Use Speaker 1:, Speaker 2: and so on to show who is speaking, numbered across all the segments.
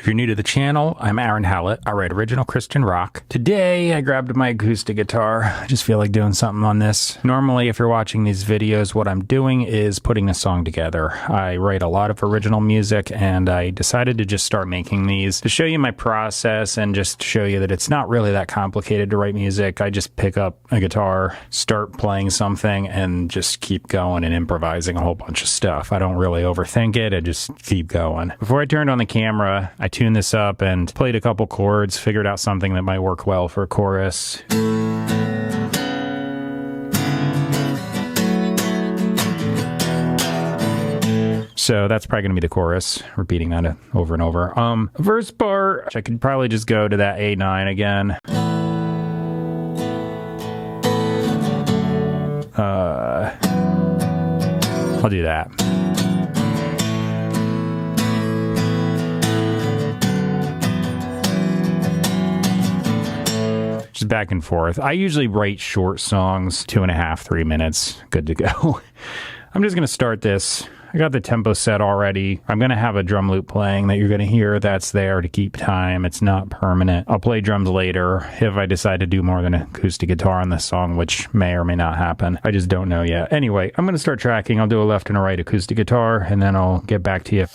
Speaker 1: If you're new to the channel, I'm Aaron Hallett. I write original Christian rock. Today, I grabbed my acoustic guitar. I just feel like doing something on this. Normally, if you're watching these videos, what I'm doing is putting a song together. I write a lot of original music, and I decided to just start making these to show you my process and just show you that it's not really that complicated to write music. I just pick up a guitar, start playing something, and just keep going and improvising a whole bunch of stuff. I don't really overthink it. I just keep going. Before I turned on the camera, I tuned this up and played a couple chords, figured out something that might work well for a chorus. So that's probably going to be the chorus, repeating that over and over. Verse part, I could probably just go to that A9 again. I'll do that. Just back and forth. I usually write short songs, 2.5, 3 minutes, good to go. I'm just going to start this. I got the tempo set already. I'm going to have a drum loop playing that you're going to hear that's there to keep time. It's not permanent. I'll play drums later if I decide to do more than an acoustic guitar on this song, which may or may not happen. I just don't know yet. Anyway, I'm going to start tracking. I'll do a left and a right acoustic guitar, and then I'll get back to you.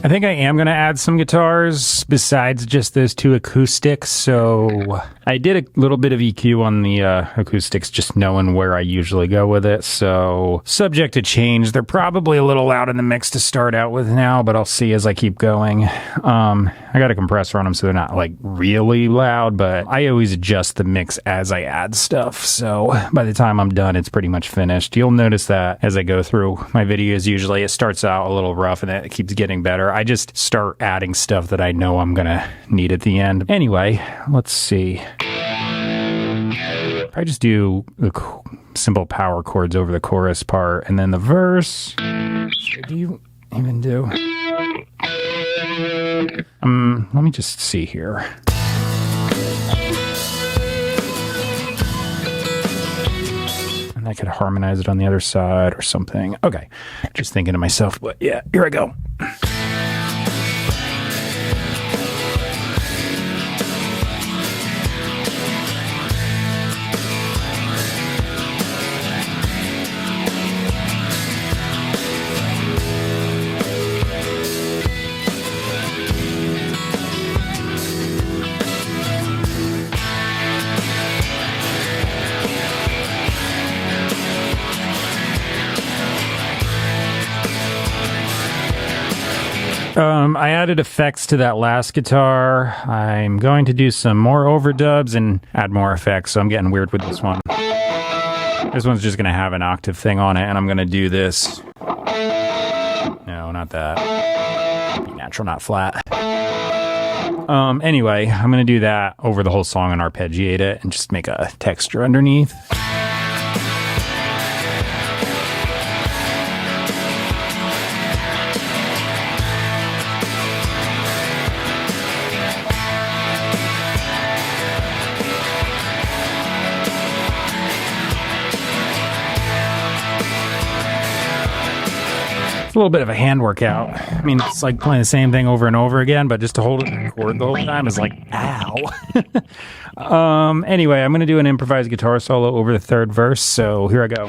Speaker 1: I think I am going to add some guitars besides just those two acoustics. So I did a little bit of EQ on the acoustics, just knowing where I usually go with it. So subject to change. They're probably a little loud in the mix to start out with now, but I'll see as I keep going. I got a compressor on them so they're not like really loud, but I always adjust the mix as I add stuff. So by the time I'm done, it's pretty much finished. You'll notice that as I go through my videos, usually it starts out a little rough and it keeps getting better. I just start adding stuff that I know I'm gonna need at the end. Anyway, let's see. I just do the simple power chords over the chorus part, and then the verse. What do you even do? Let me just see here. And I could harmonize it on the other side or something. Okay, just thinking to myself, but yeah, here I go. I added effects to that last guitar. I'm going to do some more overdubs and add more effects, so I'm getting weird with this one. This one's just going to have an octave thing on it, and I'm going to do this. No, not that. Be natural, not flat. Anyway, I'm going to do that over the whole song and arpeggiate it and just make a texture underneath. A little bit of a hand workout. I mean, it's like playing the same thing over and over again, but just to hold it in the chord the whole time is like, ow. Anyway, I'm going to do an improvised guitar solo over the third verse, so here I go.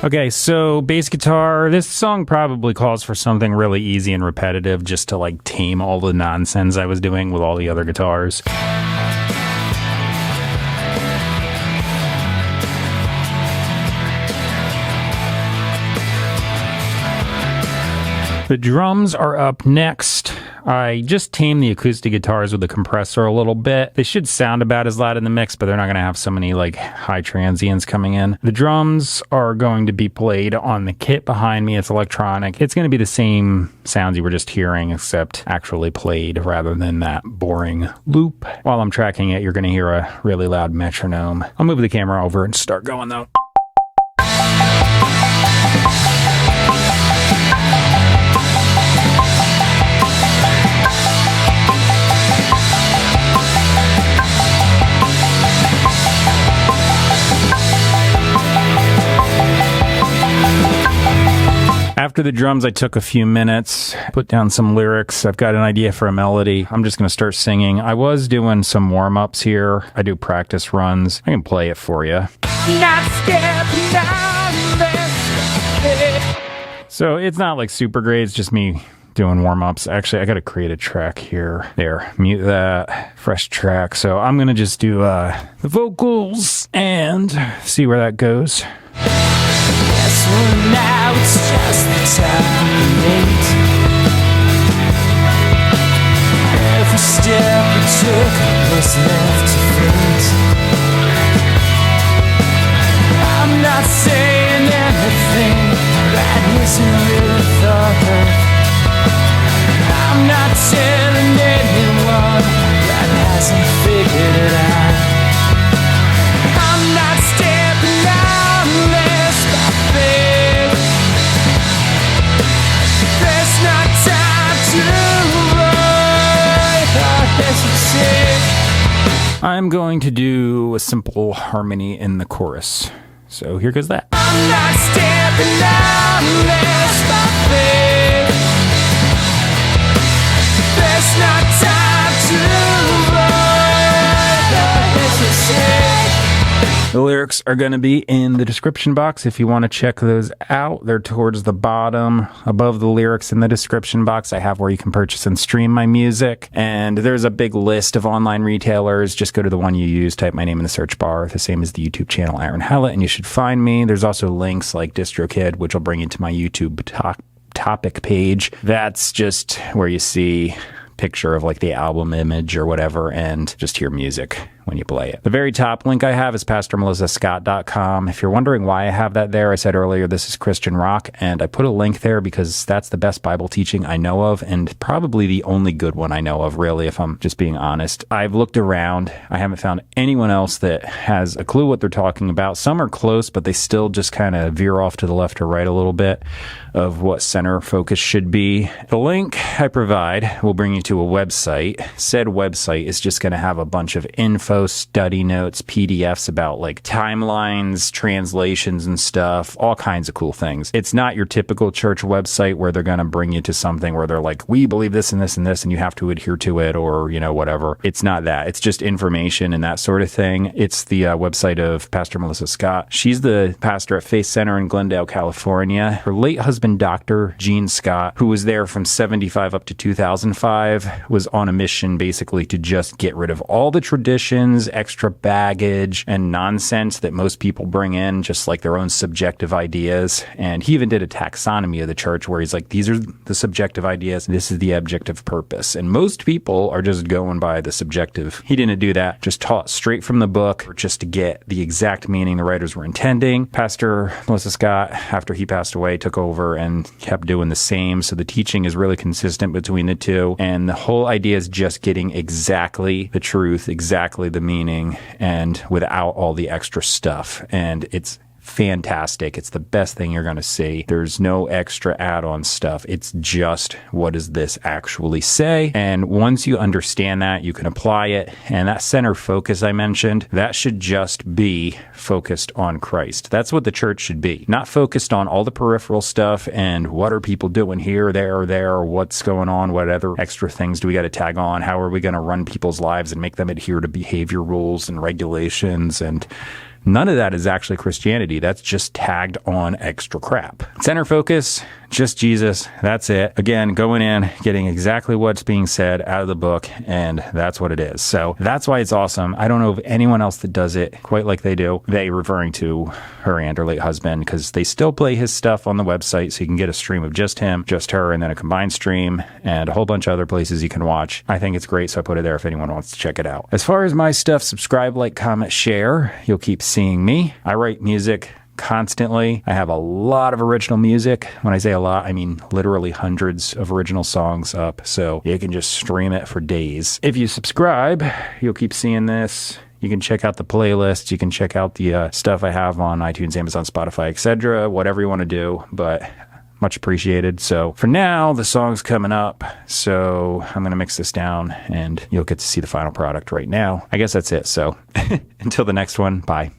Speaker 1: Okay, so bass guitar. This song probably calls for something really easy and repetitive just to like tame all the nonsense I was doing with all the other guitars. The drums are up next. I just tamed the acoustic guitars with the compressor a little bit. They should sound about as loud in the mix, but they're not going to have so many like high transients coming in. The drums are going to be played on the kit behind me. It's electronic. It's going to be the same sounds you were just hearing, except actually played rather than that boring loop. While I'm tracking it, you're going to hear a really loud metronome. I'll move the camera over and start going though. After the drums, I took a few minutes, put down some lyrics. I've got an idea for a melody. I'm just going to start singing. I was doing some warm-ups here. I do practice runs. I can play it for you. So it's not like super great. It's just me doing warm-ups. Actually, I got to create a track here. There, mute that. Fresh track. So I'm going to just do the vocals and see where that goes.
Speaker 2: Well, now it's just the time we meet. Every step we took was left to fate. I'm not saying anything that isn't really thought of. I'm not telling anyone that hasn't figured it out. I'm not stepping out unless I fail. There's not time to worry or hesitate.
Speaker 1: I'm going to do a simple harmony in the chorus. So here goes that.
Speaker 2: I'm not stepping out unless I fail. There's not time to worry or hesitate.
Speaker 1: The lyrics are going to be in the description box if you want to check those out. They're towards the bottom. Above the lyrics in the description box, I have where you can purchase and stream my music. And there's a big list of online retailers. Just go to the one you use, type my name in the search bar, the same as the YouTube channel Aaron Hallett, and you should find me. There's also links like DistroKid, which will bring you to my YouTube topic page. That's just where you see picture of like the album image or whatever and just hear music when you play it. The very top link I have is pastormelissascott.com. If you're wondering why I have that there, I said earlier this is Christian rock, and I put a link there because that's the best Bible teaching I know of, and probably the only good one I know of, really, if I'm just being honest. I've looked around. I haven't found anyone else that has a clue what they're talking about. Some are close, but they still just kind of veer off to the left or right a little bit of what center focus should be. The link I provide will bring you to a website. Said website is just going to have a bunch of info, study notes, PDFs about like timelines, translations and stuff, all kinds of cool things. It's not your typical church website where they're going to bring you to something where they're like, we believe this and this and this, and you have to adhere to it, or, you know, whatever. It's not that. It's just information and that sort of thing. It's the website of Pastor Melissa Scott. She's the pastor at Faith Center in Glendale, California. Her late husband, Dr. Gene Scott, who was there from 75 up to 2005, was on a mission basically to just get rid of all the traditions, extra baggage, and nonsense that most people bring in, just like their own subjective ideas. And he even did a taxonomy of the church where he's like, these are the subjective ideas, this is the objective purpose. And most people are just going by the subjective. He didn't do that, just taught straight from the book, just to get the exact meaning the writers were intending. Pastor Melissa Scott, after he passed away, took over and kept doing the same. So the teaching is really consistent between the two. And the whole idea is just getting exactly the truth, exactly the meaning, and without all the extra stuff. And it's fantastic. It's the best thing you're going to see. There's no extra add-on stuff. It's just, what does this actually say? And once you understand that, you can apply it. And that center focus I mentioned, that should just be focused on Christ. That's what the church should be. Not focused on all the peripheral stuff and what are people doing here, there, or what's going on, what other extra things do we got to tag on? How are we going to run people's lives and make them adhere to behavior rules and regulations? And none of that is actually Christianity. That's just tagged on extra crap. Center focus just Jesus. That's it. Again, going in, getting exactly what's being said out of the book, and that's what it is. So that's why it's awesome. I don't know of anyone else that does it quite like they do. They referring to her and her late husband, because they still play his stuff on the website, so you can get a stream of just him, just her, and then a combined stream, and a whole bunch of other places you can watch. I think it's great, so I put it there if anyone wants to check it out. As far as my stuff, subscribe, like, comment, share. You'll keep seeing me. I write music constantly. I have a lot of original music. When I say a lot, I mean literally hundreds of original songs up, so you can just stream it for days. If you subscribe, you'll keep seeing this. You can check out the playlist. You can check out the stuff I have on iTunes, Amazon, Spotify, etc. Whatever you want to do, but much appreciated. So for now, the song's coming up, so I'm going to mix this down and you'll get to see the final product right now. I guess that's it. So until the next one, bye.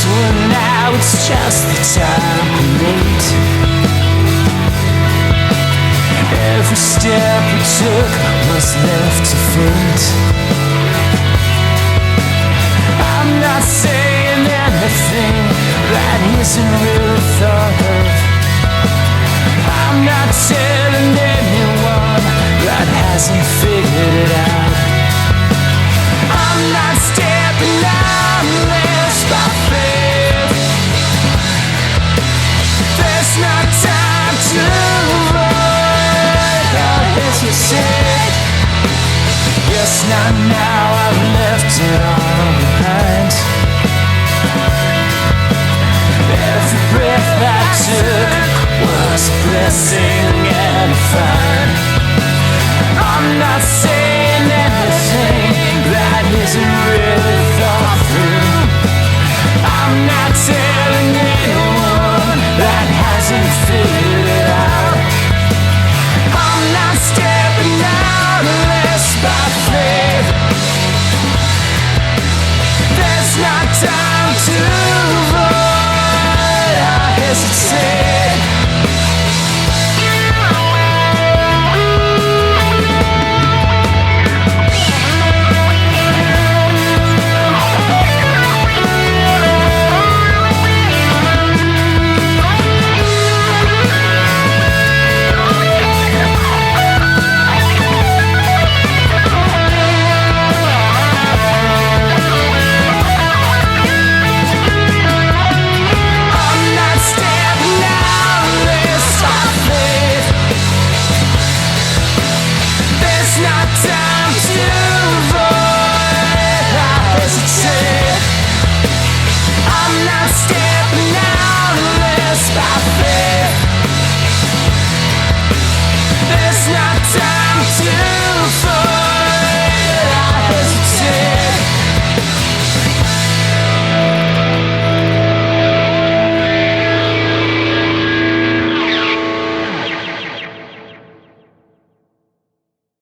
Speaker 2: Well, now it's just the time we meet. Every step we took was left to fate. I'm not saying anything that isn't really thought of. I'm not telling anyone that hasn't figured it out. I'm not stepping out unless by faith. There's no time to avoid or hesitate. Yes, not now, I've left it all behind. Every breath I took was a blessing and a fine. I'm not saying